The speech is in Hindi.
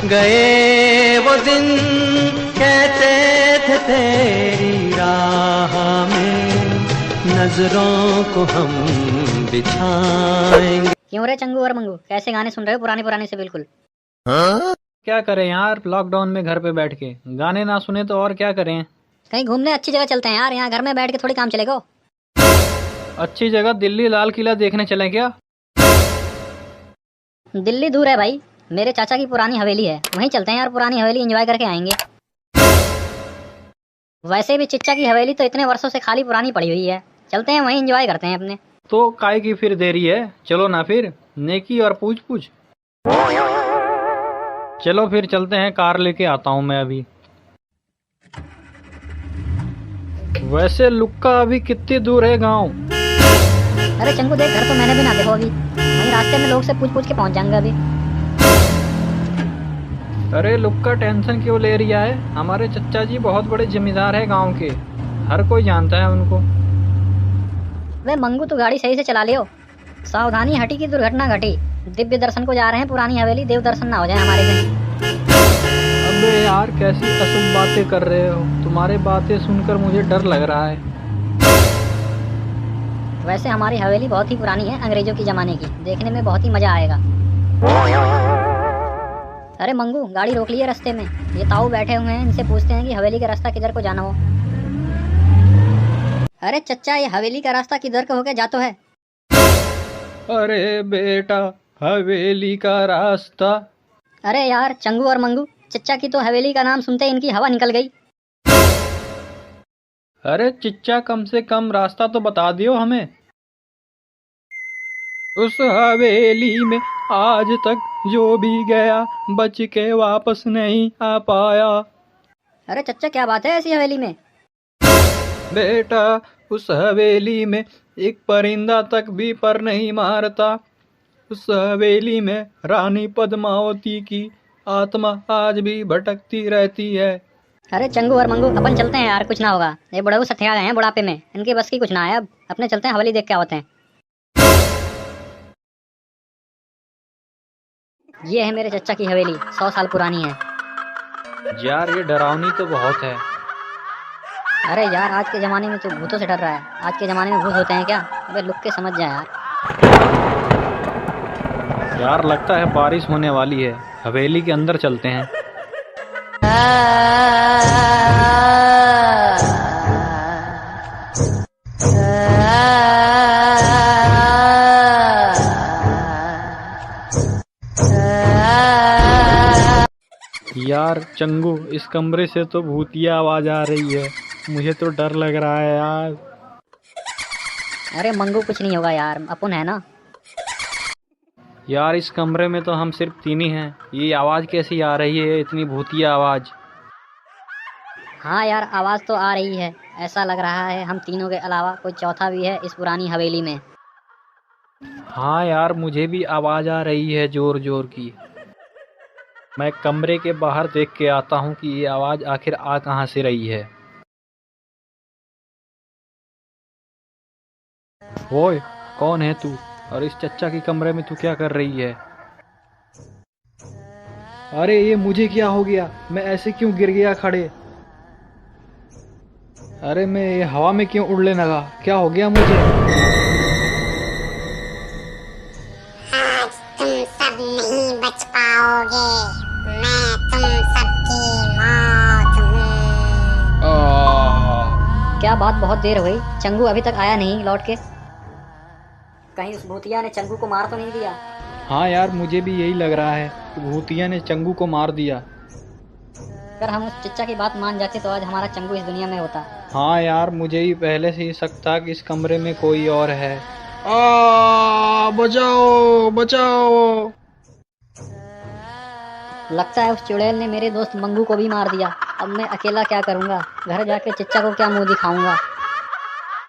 गए वो दिन कहते थे तेरी राह में नजरों को हम बिछाएंगे। क्यों रे चंगू और मंगू, कैसे गाने सुन रहे हो पुराने पुराने से बिल्कुल? क्या करें यार, लॉकडाउन में घर पे बैठ के गाने ना सुने तो और क्या करें। कहीं घूमने अच्छी जगह चलते हैं यार, यहाँ घर में बैठ के थोड़ी काम चलेगा। अच्छी जगह दिल्ली लाल किला देखने चलें क्या? दिल्ली दूर है भाई, मेरे चाचा की पुरानी हवेली है, वहीं चलते हैं यार। पुरानी हवेली एंजॉय करके आएंगे। वैसे भी चिच्चा की हवेली तो इतने वर्षों से खाली पुरानी पड़ी हुई है, चलते हैं वहीं एंजॉय करते हैं अपने। तो काय की फिर देरी है, चलो ना फिर, नेकी और पूछ पूछ। चलो फिर चलते हैं, कार लेके आता हूँ मैं अभी। वैसे लुक्का अभी कितनी दूर है गांव? अरे चंगू देख, घर तो मैंने भी ना देखो अभी, वहीं रास्ते में लोग से पूछ पूछ के पहुंच जाएंगे अभी। अरे लुक्का टेंशन क्यों ले रहा है, हमारे चच्चा जी बहुत बड़े जमींदार है गांव के, हर कोई जानता है उनको। वे मंगू तो गाड़ी सही से चला लियो, सावधानी हटी की दुर्घटना घटी। दिव्य दर्शन को जा रहे हैं पुरानी हवेली, देव दर्शन ना हो जाए हमारे कहीं। अबे यार कैसी अशुभ बातें कर रहे हो, तुम्हारे बातें सुनकर मुझे डर लग रहा है। वैसे हमारी हवेली बहुत ही पुरानी है, अंग्रेजों की जमाने की, देखने में बहुत ही मजा आएगा। अरे मंगू, गाड़ी रोक ली है रास्ते में, ये ताऊ बैठे हुए हैं, इनसे पूछते हैं कि हवेली का रास्ता किधर को जाना हो। अरे चच्चा, ये हवेली का रास्ता किधर को होके जातो है? अरे बेटा, हवेली का रास्ता। अरे यार चंगू और मंगू, चच्चा की तो हवेली का नाम सुनते ही इनकी हवा निकल गई। अरे चिच्चा, कम से कम रास्ता तो बता दियो हमें। उस हवेली में आज तक जो भी गया बच के वापस नहीं आ पाया। अरे चच्चा, क्या बात है ऐसी हवेली में? बेटा, उस हवेली में एक परिंदा तक भी पर नहीं मारता। उस हवेली में रानी पद्मावती की आत्मा आज भी भटकती रहती है। अरे चंगू और मंगू, अपन चलते हैं यार, कुछ ना होगा। ये बुढ़ऊ सठिया गए हैं बुढ़ापे में, इनकी बस की कुछ ना है अब। अपने चलते हैं, हवेली देख के आते हैं। ये है मेरे चच्चा की हवेली, 100 साल पुरानी है। यार ये डरावनी तो बहुत है। अरे यार, आज के जमाने में तो भूतों से डर रहा है। आज के जमाने में भूत होते हैं क्या? अबे लुक के समझ जा यार। यार लगता है बारिश होने वाली है, हवेली के अंदर चलते हैं। यार चंगू, इस कमरे से तो भूतिया आवाज आ रही है, मुझे तो डर लग रहा है यार। अरे मंगू, कुछ नहीं होगा यार, अपन है ना। यार इस कमरे में तो हम सिर्फ तीन ही हैं, ये आवाज कैसी आ रही है, इतनी भूतिया आवाज? हाँ यार, आवाज़ तो आ रही है। ऐसा लग रहा है हम तीनों के अलावा कोई चौथा भी है इस पुरानी हवेली में। हाँ यार, मुझे भी आवाज आ रही है जोर जोर की। मैं कमरे के बाहर देख के आता हूँ कि ये आवाज आखिर आ कहाँ से रही है। ओए, कौन है तू? और इस चच्चा के कमरे में तू क्या कर रही है? अरे ये मुझे क्या हो गया, मैं ऐसे क्यों गिर गया खड़े? अरे मैं ये हवा में क्यों उड़ने लगा, क्या हो गया मुझे? आज तुम सब नहीं बच पाओगे, मैं तुम सबकी मौत हूँ। क्या बात, बहुत देर हो गई, चंगू अभी तक आया नहीं लौट के। कहीं उस भूतिया ने चंगू को मार तो नहीं दिया? हाँ यार, मुझे भी यही लग रहा है कि भूतिया ने चंगू को मार दिया। अगर हम उस चिच्चा की बात मान जाते तो आज हमारा चंगू इस दुनिया में होता। हाँ यार, मुझे ही पहले से ही शक था कि इस कमरे में कोई और है। बचाओ बचाओ। लगता है उस चुड़ैल ने मेरे दोस्त मंगू को भी मार दिया। अब मैं अकेला क्या करूँगा, घर जाके चिच्चा को क्या मुंह दिखाऊंगा।